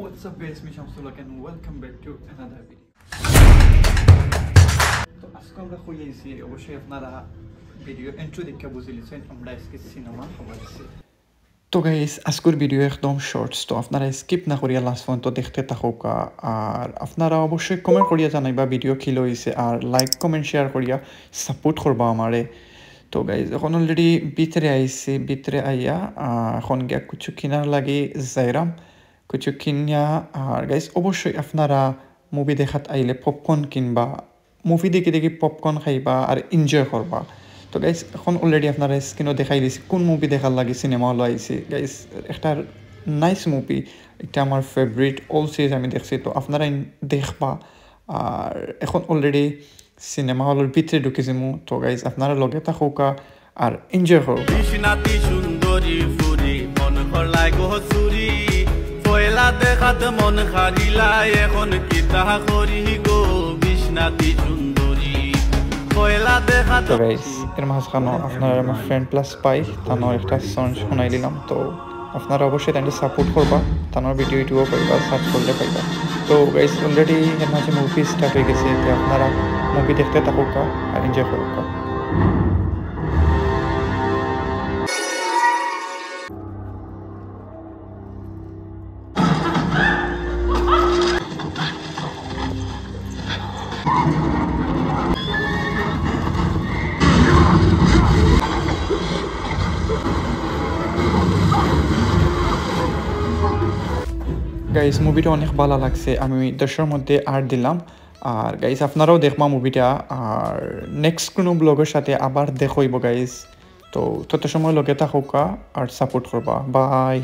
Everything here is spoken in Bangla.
What's up guys, me Shamsulak and welcome back to another video. তো আজকে আমরা খুঁজেছি অবশ্যই আপনারা ভিডিও এন্ট্রি দেখে বুঝে লিছেন আমরা আজকে সিনেমা হবাইছি। তো গাইস আজকের ভিডিও একদম শর্টস, তো আপনারা স্কিপ না করিয়া লাস্ট পর্যন্ত দেখতে থাকুকা আর আপনারা অবশ্যই কমেন্ট করিয়া জানাইবা ভিডিও কি লইছে আর লাইক কমেন্ট শেয়ার করিয়া সাপোর্ট করবা আমারে। তো গাইজ এখন অলরেডি ভিতরে আইছি, ভিতরে আইয়া এখন গিয়া কিছু কিনার লাগি যাইরাম, কিছু কিনিয়া। আর গাইজ অবশ্যই আপনারা মুভি দেখাত আইলে পপকর্ন কিনবা, মুভি দেখি দেখি পপকর্ন খাইবা আর এনজয় করবা। তো গাইজ এখন অলরেডি আপনারা স্ক্রিনও দেখাই দিছি কোন মুভি দেখার লাগে সিনেমা হল আইছি। গাইজ একটা নাইস মুভি, এটা আমার ফেভারিট অল সিরিজ আমি দেখছি, তো আপনারা দেখবা। আর এখন অলরেডি সিনেমা হলের ভিতরে ঢুকেছি মু, তো গাইজ আপনারা লগে থাকুকা আর এনজয় করো। সুন্দরী ফুরি মন খরলাই গো চুরি পয়লা দেখাত মন খারিলা এখন কিতা করি গো বিষ্ণাতি সুন্দরী পয়লা দেখাত। তো গাইজ এর মাঝখানে আপনারা আমার ফ্রেন্ড প্লাস পাই তানোর একটা সং শোনাই দিলাম, তো আপনারা অবশ্যই তাকে সাপোর্ট করবা, তানোর ভিডিও ইউটিউবও পাইবা, সার্চ করলে পাইবা। তো গাইজ অলরেডি এর মাঝে মুভি স্টার্ট হয়ে গেছে, তো আপনারা মুভি দেখতে থাকুকা আর এনজয় করুকা। গাইস মুভিটা অনেক ভালো লাগছে, আমি 10-এর মধ্যে 8 দিলাম। আর গাইস আপনারাও দেখবা মুভিটা, আর নেক্সট কোনো ব্লগের সাথে আবার দেখইব গাইস। তো তত সময় লগে থাকুকা আর সাপোর্ট করবা। বাই।